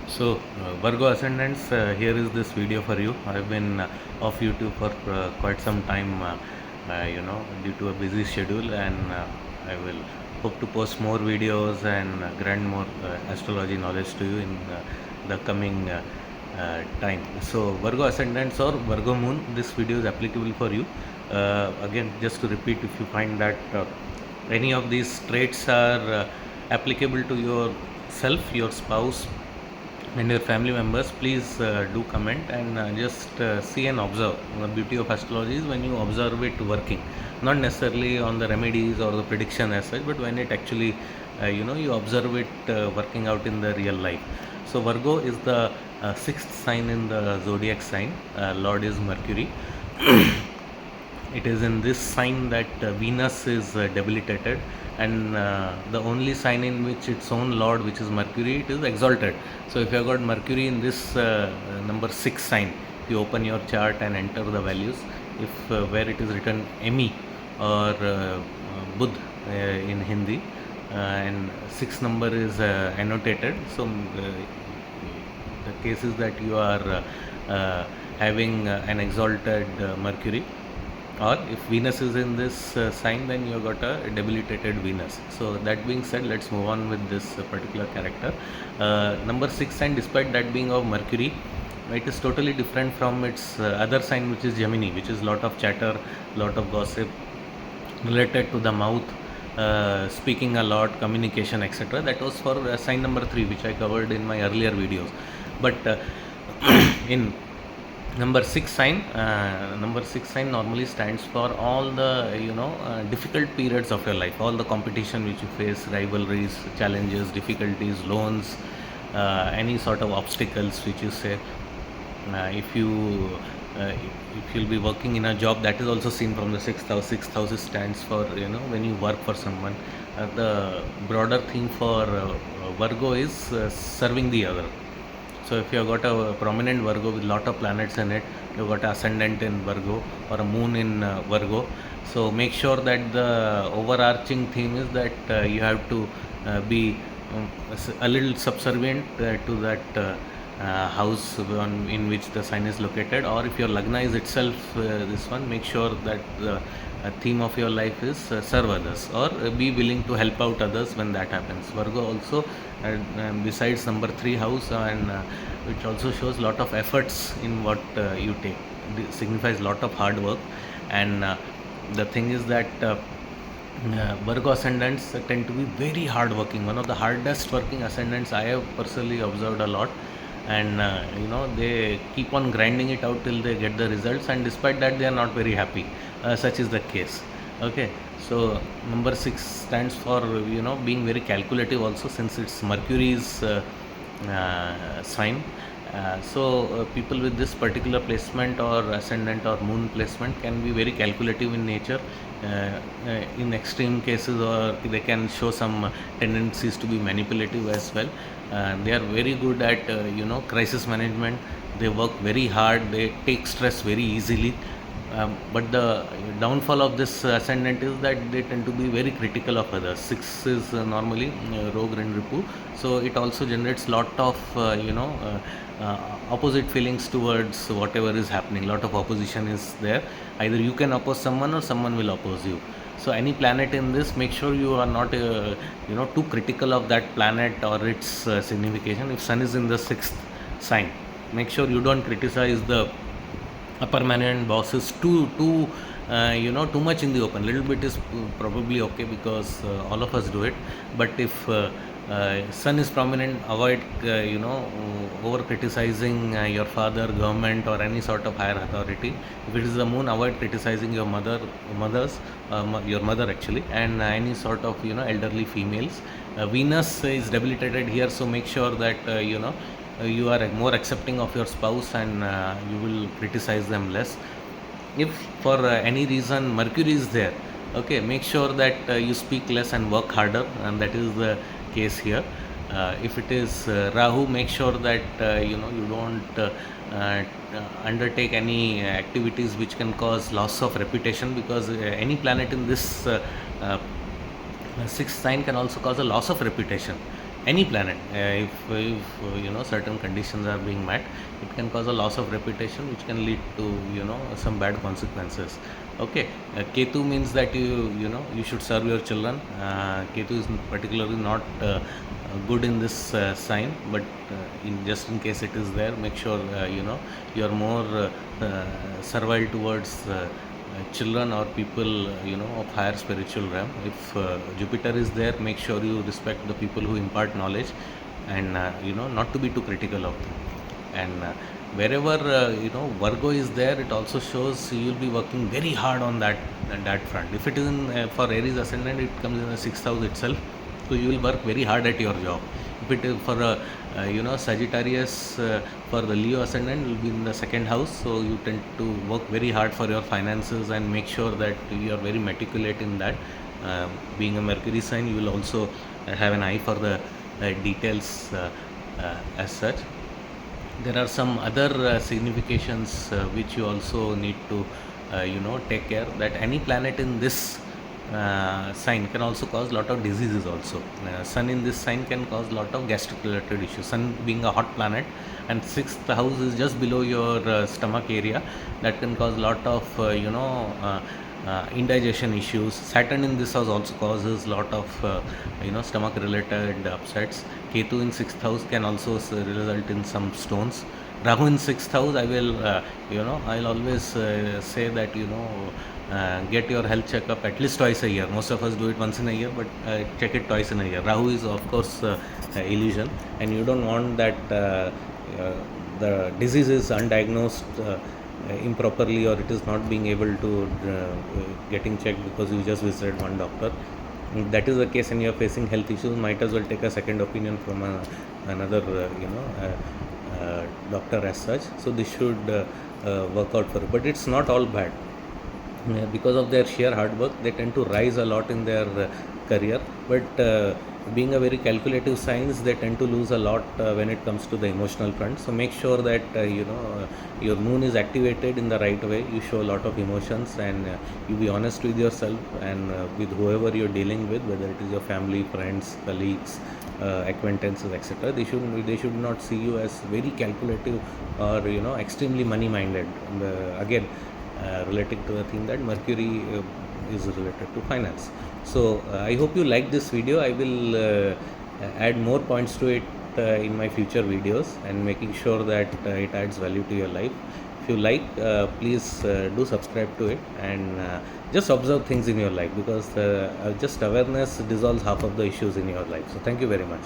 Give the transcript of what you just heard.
Virgo Ascendants, here is this video for you. I've been off YouTube for quite some time, due to a busy schedule, and I will hope to post more videos and grant more astrology knowledge to you in the coming time. So, Virgo Ascendants or Virgo Moon, this video is applicable for you. Again, just to repeat, if you find that any of these traits are applicable to yourself, your spouse, and your family members, please do comment and just see and observe. The beauty of astrology is when you observe it working, not necessarily on the remedies or the prediction as such, but when it actually you observe it working out in the real life. So Virgo is the sixth sign in the zodiac sign. Lord is Mercury. It is in this sign that Venus is debilitated, and the only sign in which its own lord, which is Mercury, it is exalted. So if you have got Mercury in this number 6 sign, you open your chart and enter the values. If where it is written Emi or Budh in Hindi, and 6 number is annotated. So the case is that you are having an exalted Mercury, or if Venus is in this sign, then you got a debilitated Venus. So that being said, let's move on with this particular character. Number 6 sign, despite that being of Mercury, it is totally different from its other sign, which is Gemini, which is lot of chatter, lot of gossip related to the mouth, speaking a lot, communication, etc. That was for sign number 3, which I covered in my earlier videos. But in number 6 sign normally stands for all the difficult periods of your life, all the competition which you face, rivalries, challenges, difficulties, loans, any sort of obstacles which you say. If you'll be working in a job, that is also seen from the sixth house. Sixth house stands for when you work for someone. The broader theme for Virgo is serving the other. So if you have got a prominent Virgo with lot of planets in it, you've got ascendant in Virgo or a moon in Virgo. So make sure that the overarching theme is that you have to be a little subservient to that house in which the sign is located. Or if your Lagna is itself this one, make sure that the theme of your life is serve others, or be willing to help out others when that happens. Virgo also, besides number 3 house, and which also shows lot of efforts in what you take. It signifies lot of hard work, and the thing is that Virgo ascendants tend to be very hard working. One of the hardest working ascendants I have personally observed a lot, and they keep on grinding it out till they get the results, and despite that they are not very happy. Such is the case. Okay, so number 6 stands for being very calculative also, since it's Mercury's sign. People with this particular placement or ascendant or moon placement can be very calculative in nature. In extreme cases, or they can show some tendencies to be manipulative as well. They are very good at crisis management. They work very hard, they take stress very easily. But the downfall of this ascendant is that they tend to be very critical of others. 6 is normally rogue and ripu, so it also generates lot of opposite feelings towards whatever is happening. Lot of opposition is there. Either you can oppose someone or someone will oppose you. So any planet in this, make sure you are not too critical of that planet or its signification. If sun is in the 6th sign, make sure you don't criticize the permanent bosses too much in the open. Little bit is probably okay, because all of us do it. But if sun is prominent, avoid over criticizing your father, government, or any sort of higher authority. If it is the moon, avoid criticizing your your mother actually, and any sort of elderly females. Venus is debilitated here, so make sure that you are more accepting of your spouse, and you will criticize them less. If for any reason Mercury is there, okay, make sure that you speak less and work harder, and that is the case here. If it is Rahu, make sure that you don't undertake any activities which can cause loss of reputation, because any planet in this 6th sign can also cause a loss of reputation. any planet, if certain conditions are being met, it can cause a loss of reputation, which can lead to some bad consequences. Okay. Ketu means that you should serve your children. Ketu is particularly not good in this sign, but in case it is there, make sure you are more servile towards children or people of higher spiritual realm. If Jupiter is there, make sure you respect the people who impart knowledge, and not to be too critical of them. And wherever Virgo is there, it also shows you'll be working very hard on that front. If it is in for Aries ascendant, it comes in the sixth house itself, so you will work very hard at your job. If it is for a Sagittarius, for the Leo ascendant, will be in the second house, so you tend to work very hard for your finances and make sure that you are very meticulous in that. Being a Mercury sign, you will also have an eye for the details as such. There are some other significations which you also need to take care, that any planet in this sign can also cause lot of diseases also. Sun in this sign can cause lot of gastric related issues. Sun being a hot planet, and sixth house is just below your stomach area, that can cause lot of indigestion issues. Saturn in this house also causes lot of stomach related upsets. Ketu in sixth house can also result in some stones. Rahu in sixth house, I will I'll always say that get your health checkup at least twice a year. Most of us do it once in a year, but check it twice in a year. Rahu is of course illusion, and you don't want that the disease is undiagnosed improperly, or it is not being able to getting checked because you just visited one doctor. If that is the case and you are facing health issues, might as well take a second opinion from another doctor as such. So this should work out for you, but it's not all bad. Because of their sheer hard work, they tend to rise a lot in their career, but being a very calculative science, they tend to lose a lot when it comes to the emotional front. So make sure that your moon is activated in the right way. You show a lot of emotions, and you be honest with yourself and with whoever you're dealing with, whether it is your family, friends, colleagues, acquaintances, etc. They should not see you as very calculative or extremely money minded. Again, relating to the thing that Mercury is related to finance. So I hope you like this video. I will add more points to it in my future videos, and making sure that it adds value to your life. If you like, please do subscribe to it, and just observe things in your life, because just awareness dissolves half of the issues in your life. So thank you very much.